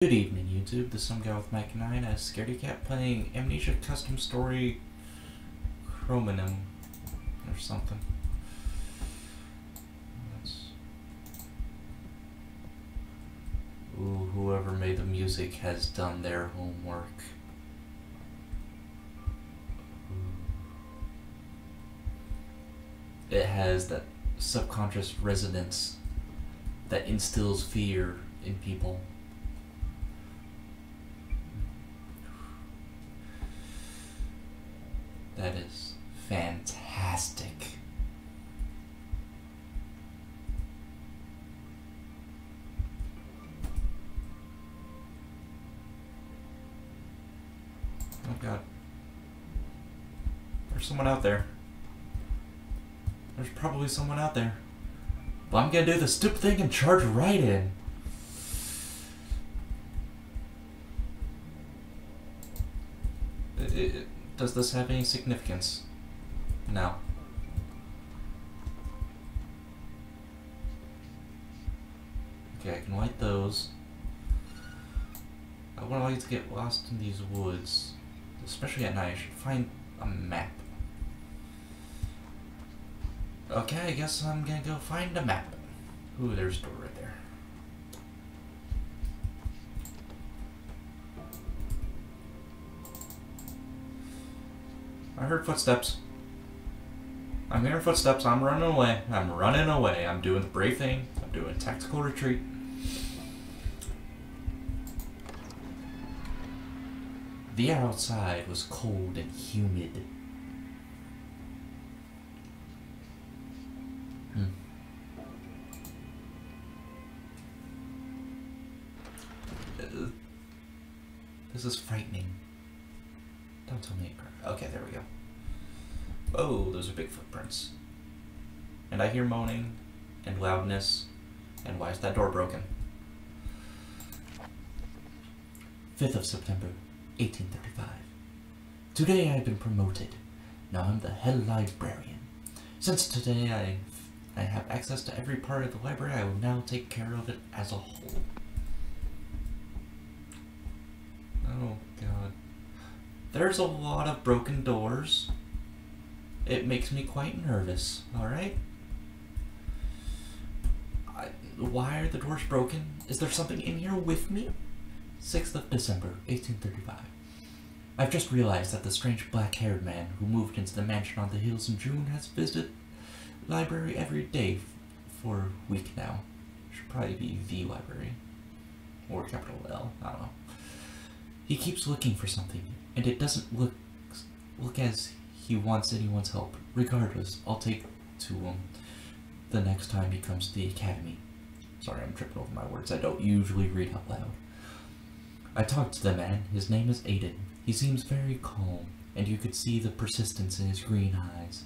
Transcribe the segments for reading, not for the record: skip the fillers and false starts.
Good evening, YouTube. This is some guy with Mike 9 as Scaredy Cat playing Amnesia Custom Story Chromanin or something. Ooh, whoever made the music has done their homework. It has that subconscious resonance that instills fear in people. That is fantastic. Oh god. There's someone out there. There's probably someone out there. But I'm gonna do the stupid thing and charge right in. Does this have any significance? No. Okay, I can light those. I wouldn't like to get lost in these woods. Especially at night, I should find a map. Okay, I guess I'm gonna go find a map. Ooh, there's a door right there. I heard footsteps. I'm hearing footsteps. I'm running away. I'm running away. I'm doing the brave thing. I'm doing tactical retreat. The air outside was cold and humid. This is frightening. Don't tell me. Okay, there we go. Oh, those are big footprints. And I hear moaning and loudness. And why is that door broken? 5th of September, 1835. Today I've been promoted. Now I'm the head librarian. Since today I have access to every part of the library, I will now take care of it as a whole. Oh god. There's a lot of broken doors. It makes me quite nervous, alright? Why are the doors broken? Is there something in here with me? 6th of December, 1835. I've just realized that the strange black-haired man who moved into the mansion on the hills in June has visited the library every day for a week now. Should probably be the library. Or capital L, I don't know. He keeps looking for something, and it doesn't look as he wants anyone's help. Regardless, I'll take to him the next time he comes to the academy. Sorry, I'm tripping over my words. I don't usually read out loud. I talked to the man. His name is Aiden. He seems very calm, and you could see the persistence in his green eyes.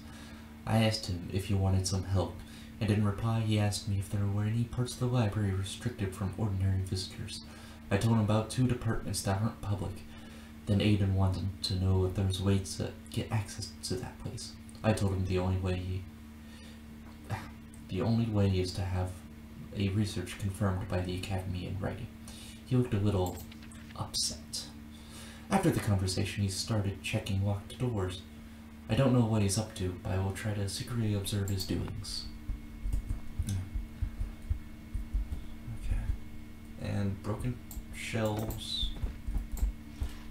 I asked him if he wanted some help, and in reply he asked me if there were any parts of the library restricted from ordinary visitors. I told him about 2 departments that aren't public. Then Aiden wanted to know if there was ways to get access to that place. I told him the only way is to have a research confirmed by the academy in writing. He looked a little upset. After the conversation, he started checking locked doors. I don't know what he's up to, but I will try to secretly observe his doings. Okay. And broken shelves.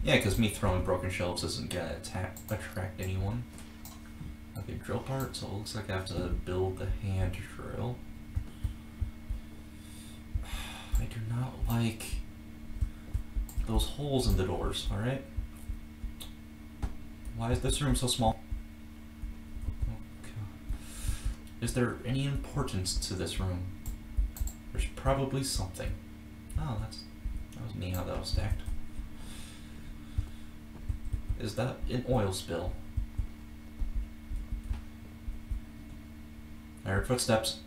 Yeah, because me throwing broken shelves isn't gonna attract anyone. Okay, drill part, so it looks like I have to build the hand drill. I do not like those holes in the doors, alright? Why is this room so small? Okay. Is there any importance to this room? There's probably something. Oh, that was neat how that was stacked. Is that an oil spill? I heard footsteps.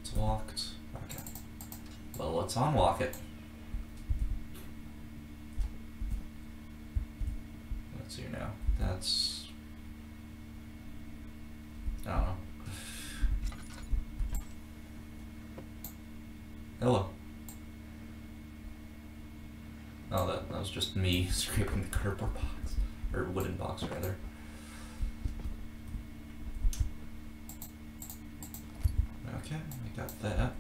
It's locked. Okay. Well, let's unlock it. Let's see now. That's... I don't know. Hello. Oh, that was just me scraping the cardboard box. Or wooden box, rather. Okay, I got that.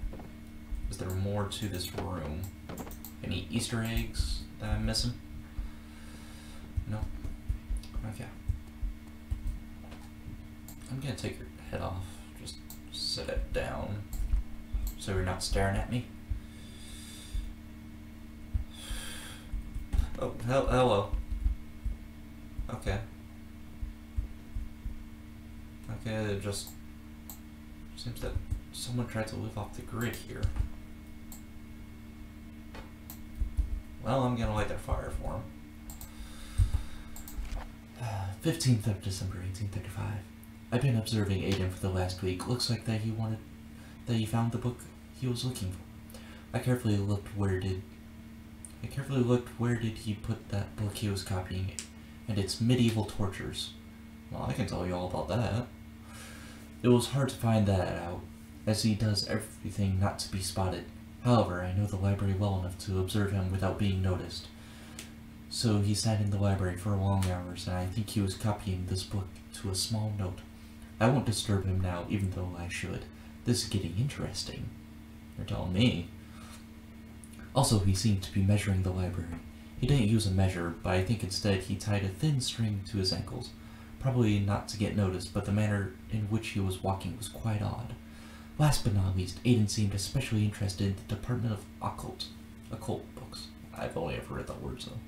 Is there more to this room? Any Easter eggs that I'm missing? No. Okay. I'm gonna take your head off. Just sit it down so you're not staring at me. Oh, hello. Okay. Okay, it just seems that someone tried to live off the grid here. Well, I'm gonna light that fire for him. 15th of December, 1835. I've been observing Aiden for the last week. Looks like that he found the book he was looking for. I carefully looked where did he put that book he was copying, and it's Medieval Tortures. Well, I can tell you all about that. It was hard to find that out, as he does everything not to be spotted. However, I know the library well enough to observe him without being noticed. So he sat in the library for long hours, and I think he was copying this book to a small note. I won't disturb him now, even though I should. This is getting interesting. You're telling me. Also, he seemed to be measuring the library. He didn't use a measure, but I think instead he tied a thin string to his ankles. Probably not to get noticed, but the manner in which he was walking was quite odd. Last but not least, Aiden seemed especially interested in the Department of Occult books. I've only ever read that word, though.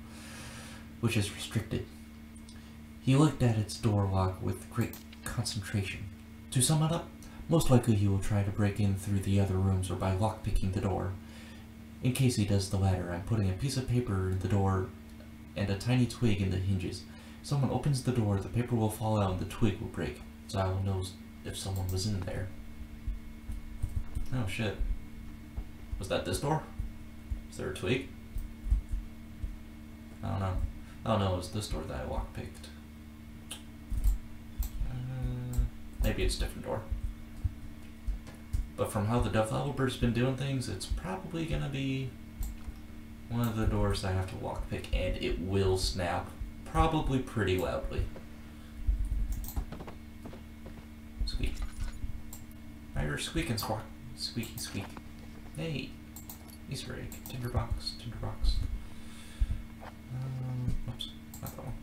Which is restricted. He looked at its door lock with great concentration. To sum it up, most likely he will try to break in through the other rooms or by lock-picking the door. In case he does the latter, I'm putting a piece of paper in the door and a tiny twig in the hinges. If someone opens the door, the paper will fall out and the twig will break, so I will know if someone was in there. Oh shit. Was that this door? Is there a twig? I don't know. Oh no, it was this door that I lock-picked. Maybe it's a different door. But from how the developer's been doing things, it's probably gonna be one of the doors I have to lockpick, and it will snap. Probably pretty loudly. Squeak. I hear squeak and squawk. Squeaky squeak. Hey! Easter egg. Tinderbox. Tinderbox. Oops. Not that one.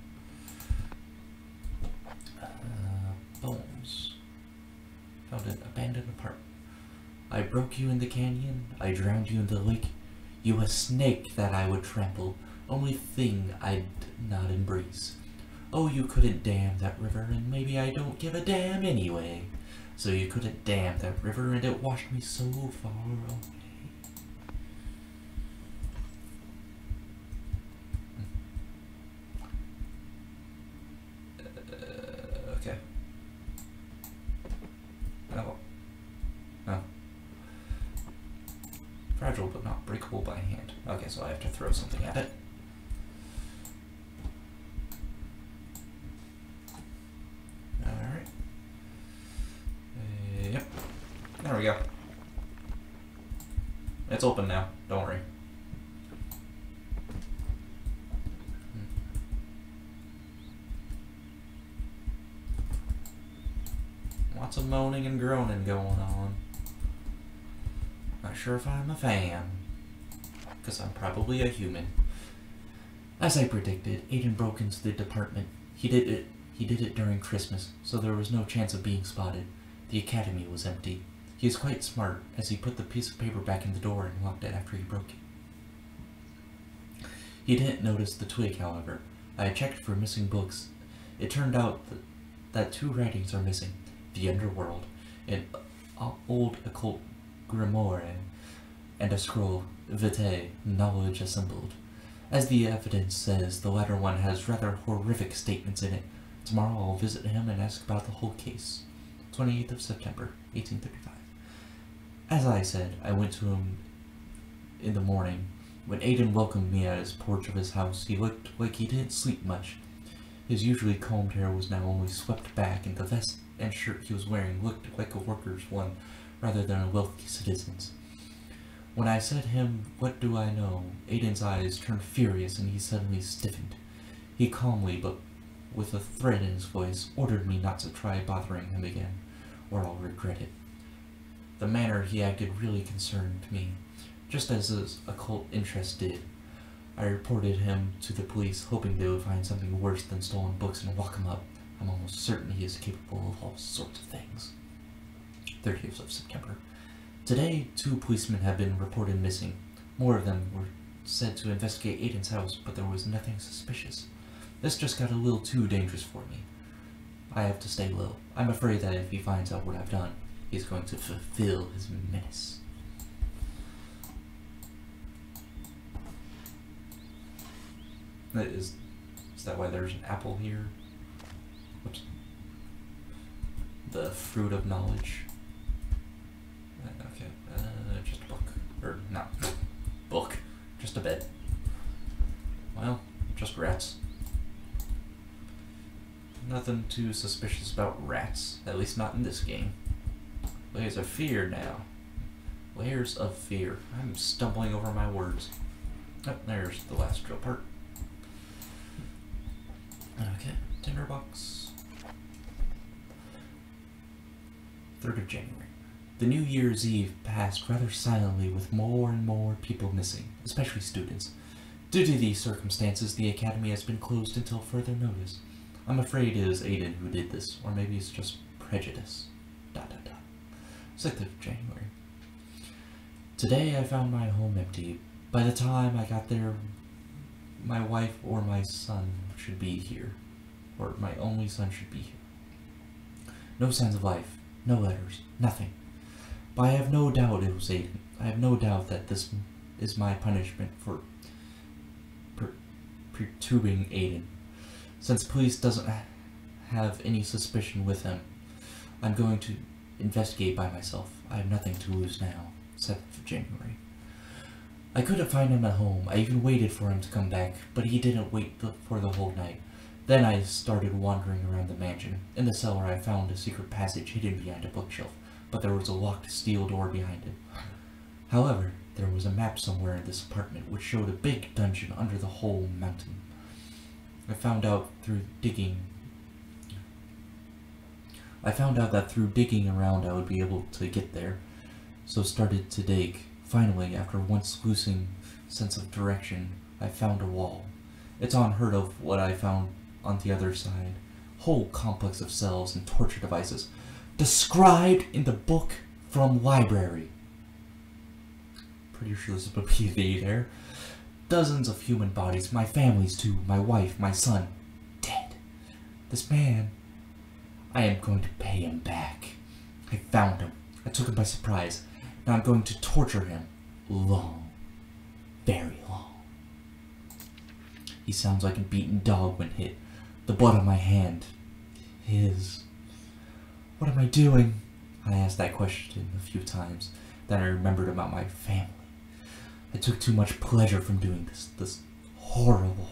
Bones. Found an abandoned apartment. I broke you in the canyon. I drowned you in the lake. You a snake that I would trample. Only thing I'd not embrace. Oh, you couldn't dam that river, and maybe I don't give a damn anyway. So you couldn't dam that river, and it washed me so far away. Okay. Oh. Oh. Fragile but not breakable by hand. Okay, so I have to throw something at it. Alright. Yep. There we go. It's open now. Don't worry. Lots of moaning and groaning going on. Not sure if I'm a fan. Because I'm probably a human. As I predicted, Aiden broke into the department. He did it during Christmas, so there was no chance of being spotted. The academy was empty. He is quite smart, as he put the piece of paper back in the door and locked it after he broke it. He didn't notice the twig, however. I had checked for missing books. It turned out that two writings are missing. The Underworld, an old occult grimoire, and a scroll, Vitae, Knowledge Assembled. As the evidence says, the latter one has rather horrific statements in it. Tomorrow I'll visit him and ask about the whole case. 28th of September, 1835. As I said, I went to him in the morning. When Aiden welcomed me at his porch of his house, he looked like he didn't sleep much. His usually combed hair was now only swept back, and the vest and shirt he was wearing looked like a worker's one rather than a wealthy citizen's. When I said him, "What do I know?" Aiden's eyes turned furious and he suddenly stiffened. He calmly, but with a threat in his voice, ordered me not to try bothering him again, or I'll regret it. The manner he acted really concerned me, just as his occult interest did. I reported him to the police, hoping they would find something worse than stolen books and lock him up. I'm almost certain he is capable of all sorts of things. 30th of September. Today, 2 policemen have been reported missing. More of them were said to investigate Aiden's house, but there was nothing suspicious. This just got a little too dangerous for me. I have to stay low. I'm afraid that if he finds out what I've done, he's going to fulfill his menace. Is that why there's an apple here? Whoops. The fruit of knowledge. Okay, just a book. Or, no. Book. Just a bed. Well, just rats. Nothing too suspicious about rats. At least not in this game. Layers of fear now. Layers of fear. I'm stumbling over my words. Oh, there's the last drill part. Okay, tinderbox. 3rd of January. The New Year's Eve passed rather silently with more and more people missing, especially students. Due to these circumstances, the academy has been closed until further notice. I'm afraid it is Aiden who did this, or maybe it's just prejudice. 6th of January. Today I found my home empty. By the time I got there, my wife or my son should be here. Or my only son should be here. No signs of life. No letters. Nothing. But I have no doubt it was Aiden. I have no doubt that this is my punishment for perturbing Aiden. Since police doesn't have any suspicion with him, I'm going to investigate by myself. I have nothing to lose now. 7th of January. I couldn't find him at home. I even waited for him to come back, but he didn't wait for the whole night. Then I started wandering around the mansion. In the cellar I found a secret passage hidden behind a bookshelf, but there was a locked steel door behind it. However, there was a map somewhere in this apartment which showed a big dungeon under the whole mountain. I found out that through digging around I would be able to get there, so started to dig. Finally, after once losing sense of direction, I found a wall. It's unheard of what I found on the other side. Whole complex of cells and torture devices, described in the book from library. Pretty sure this is a PV there. Dozens of human bodies, my families too, my wife, my son, dead. This man, I am going to pay him back. I found him. I took him by surprise. Now I'm going to torture him. Long. Very long. He sounds like a beaten dog when hit. The blood on my hand. His. What am I doing? I asked that question a few times. Then I remembered about my family. I took too much pleasure from doing this. This horrible.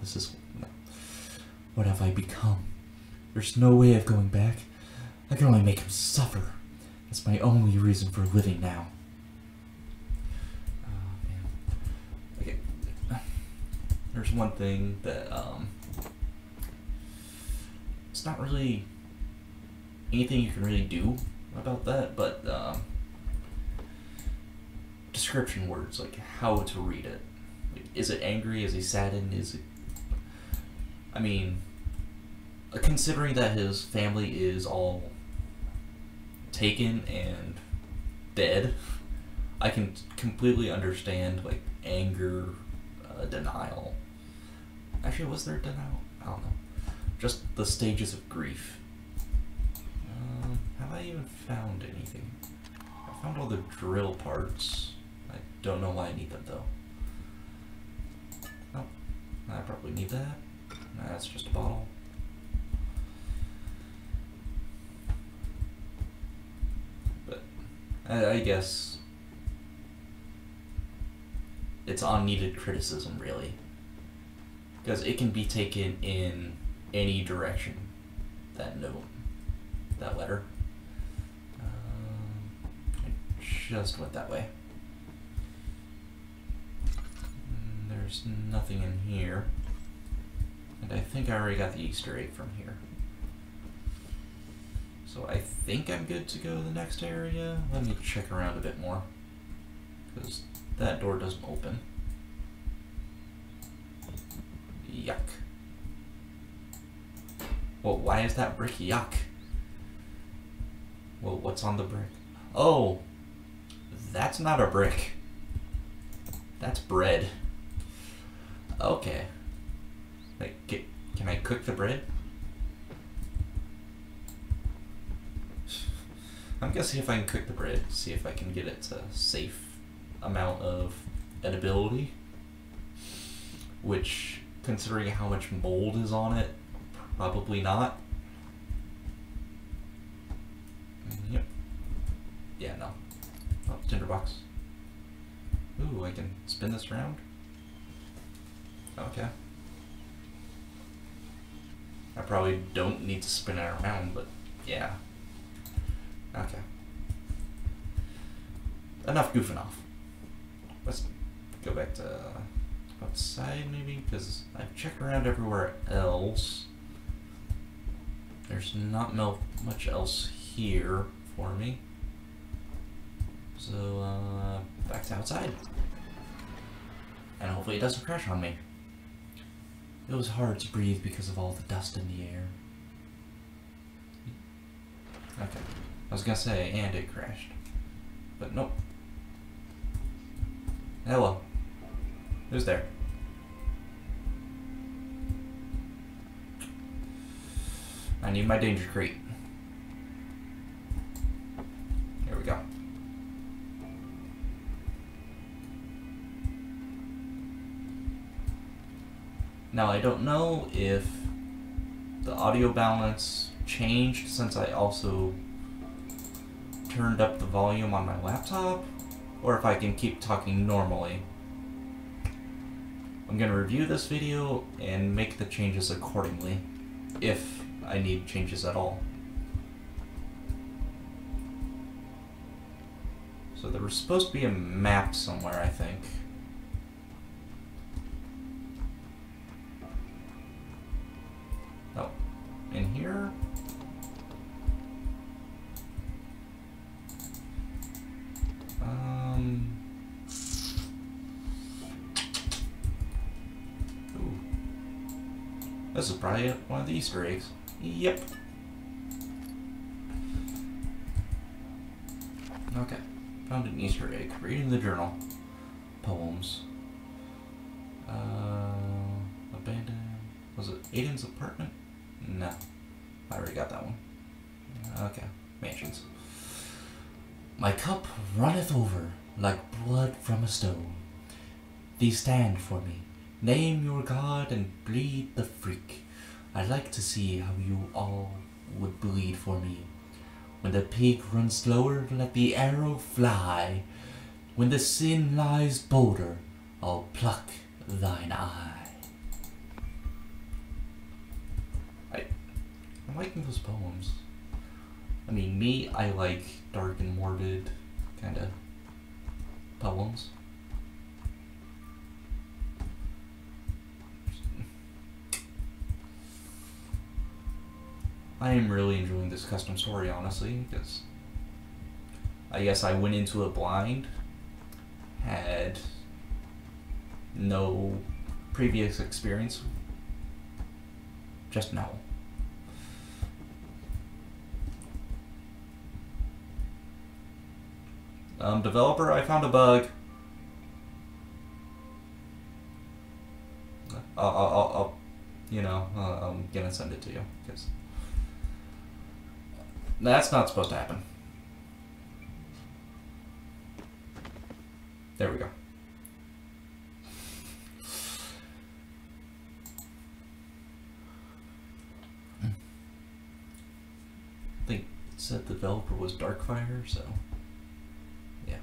This is... What have I become? There's no way of going back. I can only make him suffer. That's my only reason for living now. Oh, man. Okay. There's one thing that, it's not really anything you can really do about that, but, description words, like how to read it. Like, is it angry? Is he saddened? Is it... I mean, considering that his family is all taken and dead, I can completely understand, like, anger, denial. Actually, was there denial? I don't know. Just the stages of grief. Have I even found anything? I found all the drill parts. I don't know why I need them, though. Oh, I probably need that. Nah, that's just a bottle. But I guess it's unneeded criticism, really, because it can be taken in any direction. That note, that letter, I just went that way. There's nothing in here. And I think I already got the Easter egg from here. So I think I'm good to go to the next area. Let me check around a bit more, because that door doesn't open. Yuck. Well, why is that brick yuck? Well, what's on the brick? Oh, that's not a brick. That's bread. Okay. Like, can I cook the bread? I'm gonna see if I can cook the bread, see if I can get it to a safe amount of edibility. Which, considering how much mold is on it, probably not. Yep. Yeah, no. Oh, tinderbox. Ooh, I can spin this around? Okay. I probably don't need to spin it around, but yeah. Okay. Enough goofing off. Let's go back to outside, maybe, because I've checked around everywhere else. There's not much else here for me. So, back to outside. And hopefully it doesn't crash on me. It was hard to breathe because of all the dust in the air. Okay. I was gonna say, and it crashed. But nope. Hello. Who's there? I need my danger crate. Here we go. Now I don't know if the audio balance changed since I also turned up the volume on my laptop, or if I can keep talking normally. I'm gonna review this video and make the changes accordingly, if I need changes at all. So there was supposed to be a map somewhere, I think. Oh, in here? Ooh. This is probably one of the Easter eggs. Yep. Okay. Found an Easter egg. Reading the journal. Poems. Abandoned. Was it Aiden's apartment? No. I already got that one. Okay. Mansions. My cup runneth over like blood from a stone. These stand for me. Name your god and bleed the freak. I'd like to see how you all would bleed for me. When the pig runs slower, let the arrow fly. When the sin lies bolder, I'll pluck thine eye. I'm liking those poems. I mean, me, I like dark and morbid kind of poems. I am really enjoying this custom story, honestly, because I guess I went into it blind, had no previous experience, just know. Developer, I found a bug. I'll you know, I'm gonna send it to you, because that's not supposed to happen. There we go. I think it said the developer was Darkfire, so yeah.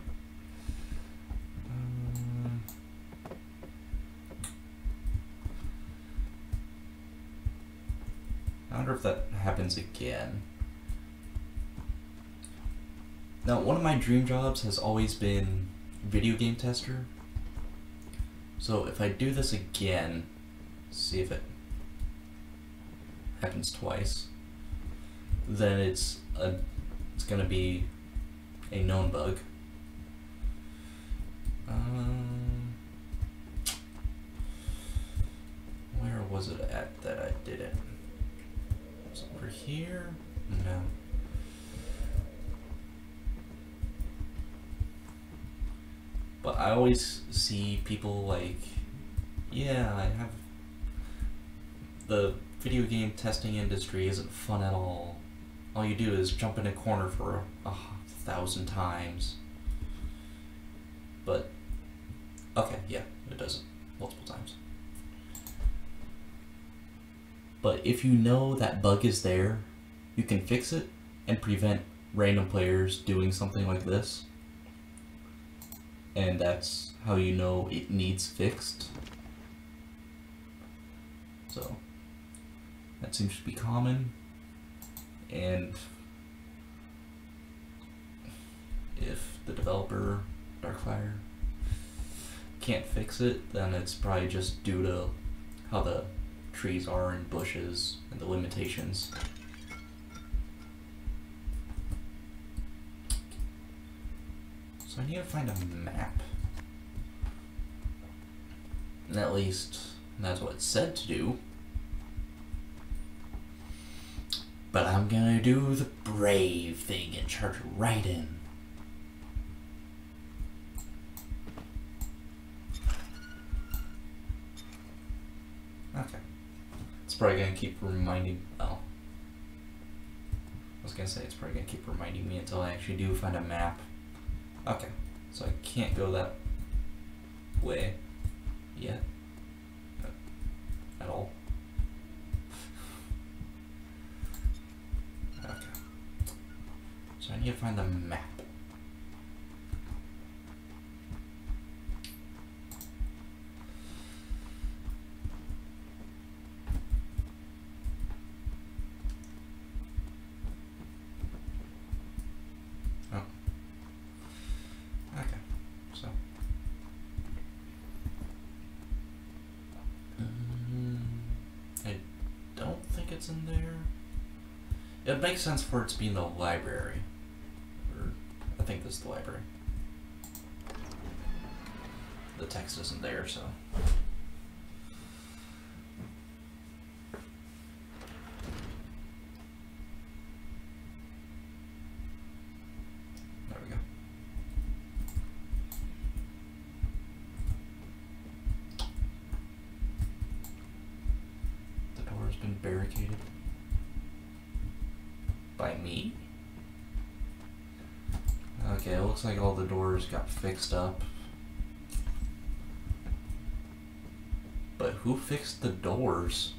I wonder if that happens again. Now, one of my dream jobs has always been video game tester. So if I do this again, see if it happens twice, then it's gonna be a known bug. Where was it at that I did it? Was it over here? No. But I always see people like, yeah, I have the video game testing industry isn't fun at all. All you do is jump in a corner for 1,000 times. But, okay, yeah, it does it multiple times. But if you know that bug is there, you can fix it and prevent random players doing something like this. And that's how you know it needs fixed. So, that seems to be common. And if the developer, Darkfire, can't fix it, then it's probably just due to how the trees are and bushes and the limitations. So I need to find a map. And at least that's what it said to do. But I'm gonna do the brave thing and charge right in. Okay. It's probably gonna keep reminding, I was gonna say it's probably gonna keep reminding me until I actually do find a map. Okay, so I can't go that way yet. At all. Okay. So I need to find the map. Oh. Okay. So. I don't think it's in there. It makes sense for it to be in the library. Or, I think this is the library. The text isn't there, so. There we go. The door has been barricaded. By me? Okay, it looks like all the doors got fixed up. But who fixed the doors?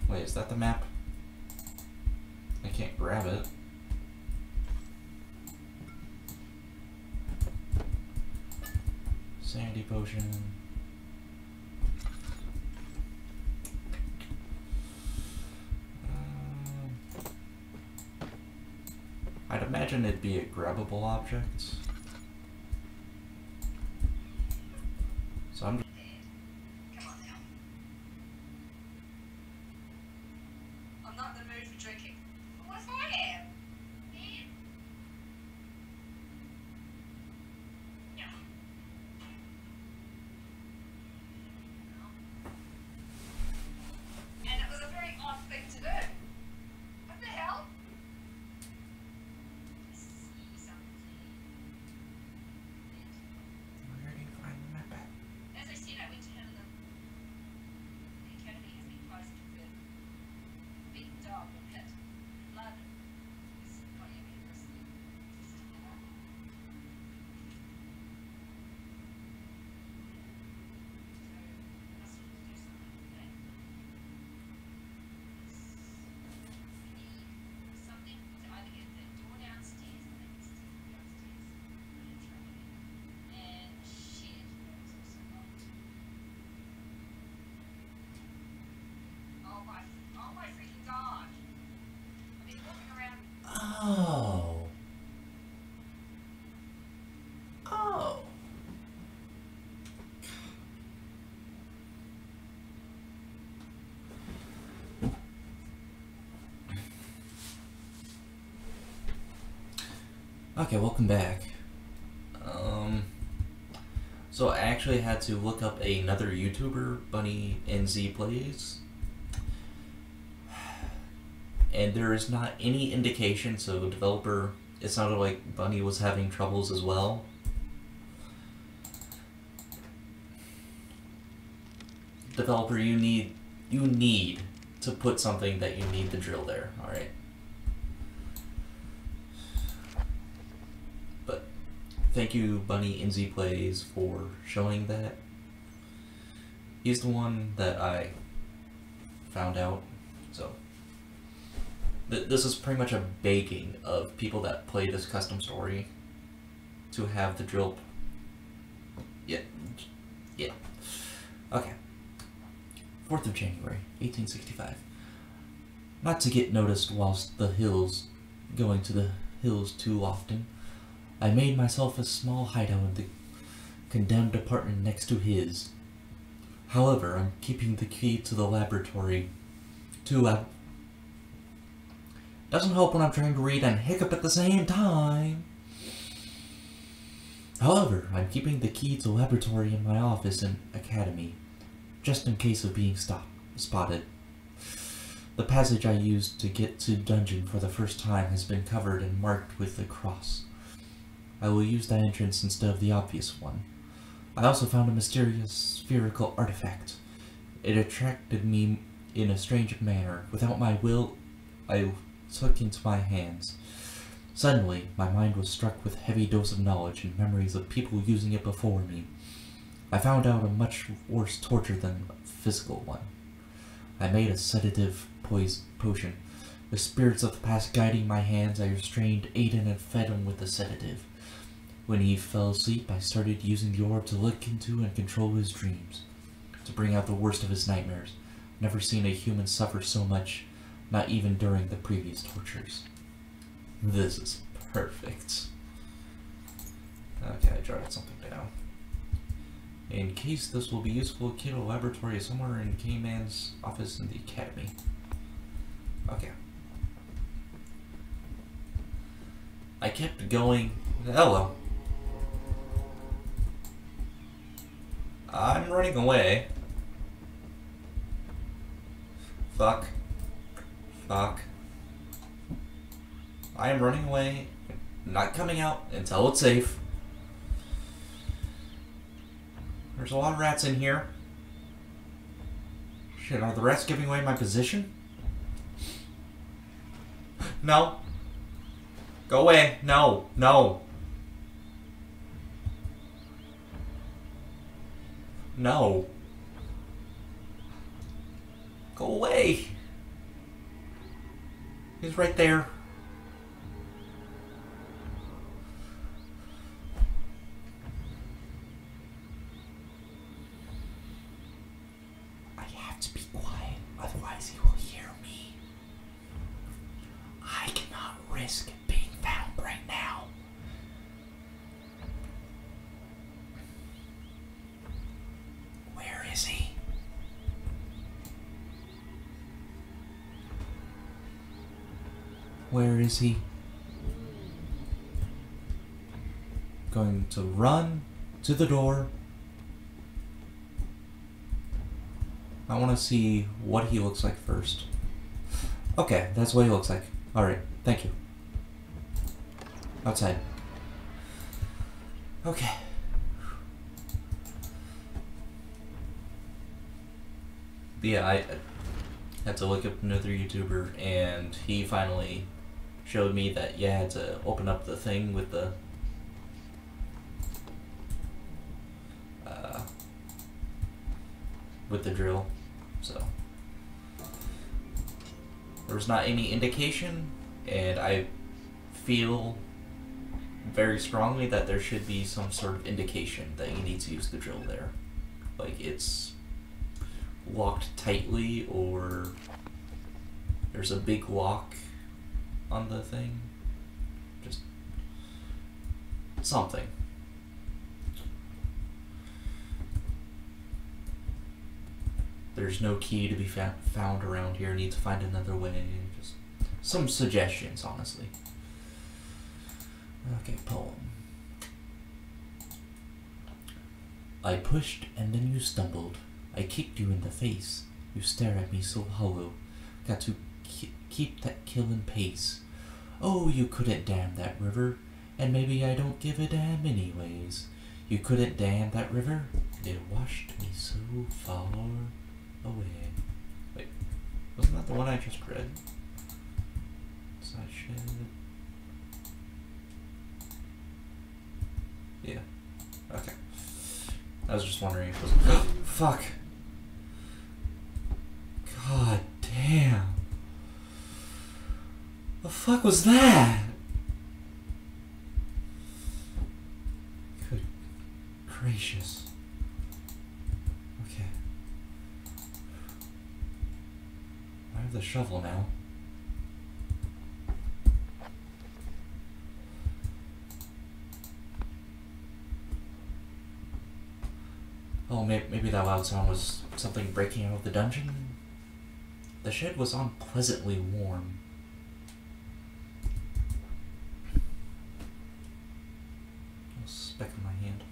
Wait, is that the map? I can't grab it. Sandy potion. I'd imagine it'd be a grabbable object. So I'm just... Come on now. I'm not in the mood for drinking. But what if I am? Yeah. And it was a very odd thing to do. What the hell? See something. Okay, welcome back. So I actually had to look up another YouTuber, Bunny NZ Plays, and there is not any indication, so the developer, it sounded like Bunny was having troubles as well. Developer, you need to put something that you need the drill there, alright? But thank you, Bunny NZ Plays, for showing that. He's the one that I found out, so this is pretty much a begging of people that play this custom story to have the drill. Yeah. Okay. 4th of January, 1865. Not to get noticed whilst going to the hills too often, I made myself a small hideout in the condemned apartment next to his. However, I'm keeping the key to the laboratory doesn't help when I'm trying to read and hiccup at the same time. However, I'm keeping the key to the laboratory in my office and academy, just in case of being spotted. The passage I used to get to dungeon for the first time has been covered and marked with a cross. I will use that entrance instead of the obvious one. I also found a mysterious spherical artifact. It attracted me in a strange manner. Without my will, I took into my hands. Suddenly, my mind was struck with a heavy dose of knowledge and memories of people using it before me. I found out a much worse torture than a physical one. I made a sedative potion. With spirits of the past guiding my hands, I restrained Aiden and fed him with the sedative. When he fell asleep, I started using the orb to look into and control his dreams, to bring out the worst of his nightmares. Never seen a human suffer so much, not even during the previous tortures. This is perfect. Okay, I jotted something down. In case this will be useful, Kiddo Laboratory is somewhere in K-Man's office in the academy. Okay. I kept going. Hello. I'm running away. Fuck. Fuck. I am running away. Not coming out until it's safe. There's a lot of rats in here. Shit, are the rats giving away my position? No. Go away. No. No. No. Go away. He's right there. I have to be quiet, otherwise he will hear me. I cannot risk being found right now. Where is he? Where is he? Going to run to the door. I want to see what he looks like first. Okay, that's what he looks like. Alright, thank you. Outside. Okay. Yeah, I had to look up another YouTuber, and he finally showed me that you had to open up the thing with the drill. So there was not any indication, and I feel very strongly that there should be some sort of indication that you need to use the drill there. Like it's locked tightly, or there's a big lock on the thing. Just something. There's no key to be found around here. Need to find another way. Just some suggestions, honestly. Okay, poem. I pushed and then you stumbled. I kicked you in the face. You stare at me so hollow. Got to keep that killing pace. Oh, you couldn't dam that river. And maybe I don't give a damn anyways. You couldn't dam that river. It washed me so far away. Wait, wasn't that the one I just read? Side shit. Yeah. Okay. I was just wondering if it was. Fuck! God damn! The fuck was that? Good gracious. Okay. I have the shovel now. Oh, maybe that loud sound was something breaking out of the dungeon? The shed was unpleasantly warm. A speck in my hand.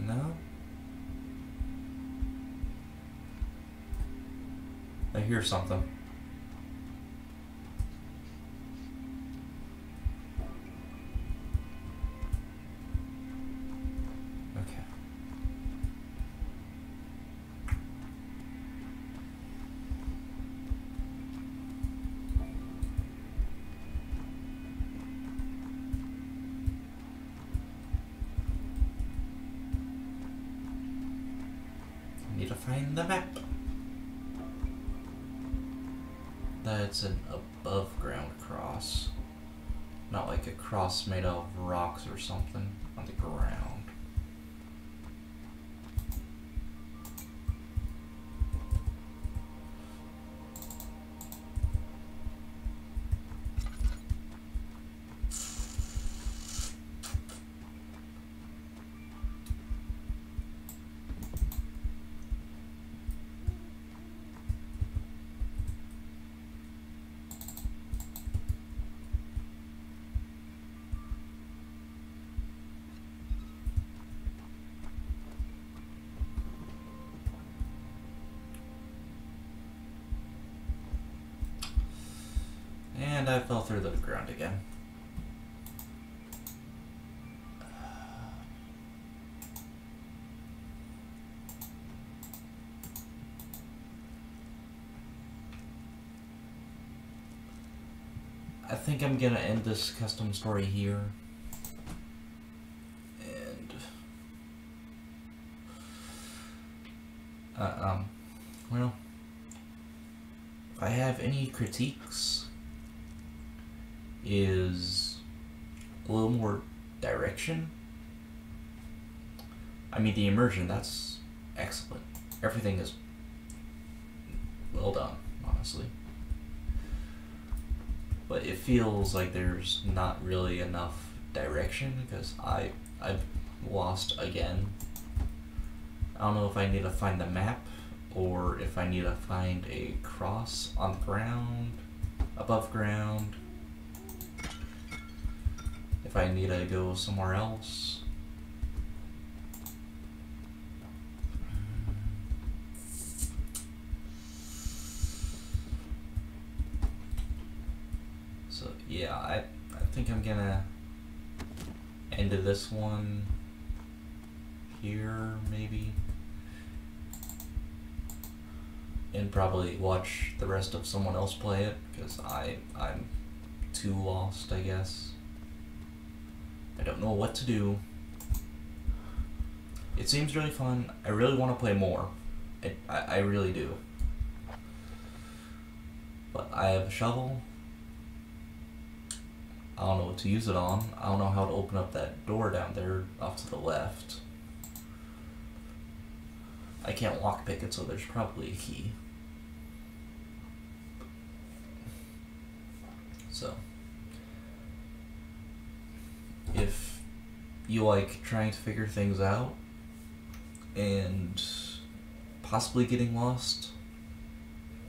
No? I hear something. Need to find the map. That's an above ground cross. Not like a cross made out of rocks or something on the ground. And I fell through the ground again. I think I'm gonna end this custom story here. And well, if I have any critiques, is a little more direction. I mean, the immersion, that's excellent. Everything is well done, honestly. But it feels like there's not really enough direction, because I've lost again. I don't know if I need to find the map, or if I need to find a cross on the ground, above ground. If I need to go somewhere else. So yeah, I think I'm gonna end this one here, maybe. And probably watch the rest of someone else play it, because I'm too lost, I guess. I don't know what to do. It seems really fun. I really want to play more. I really do. But I have a shovel. I don't know what to use it on. I don't know how to open up that door down there off to the left. I can't lockpick it, so there's probably a key. So, if you like trying to figure things out and possibly getting lost.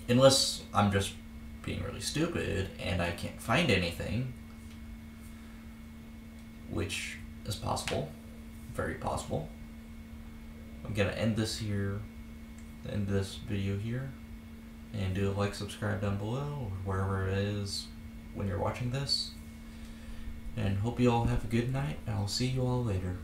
Unless I'm just being really stupid and I can't find anything. Which is possible. Very possible. I'm gonna end this here. End this video here. And do a like, subscribe down below, or wherever it is when you're watching this. And hope you all have a good night, and I'll see you all later.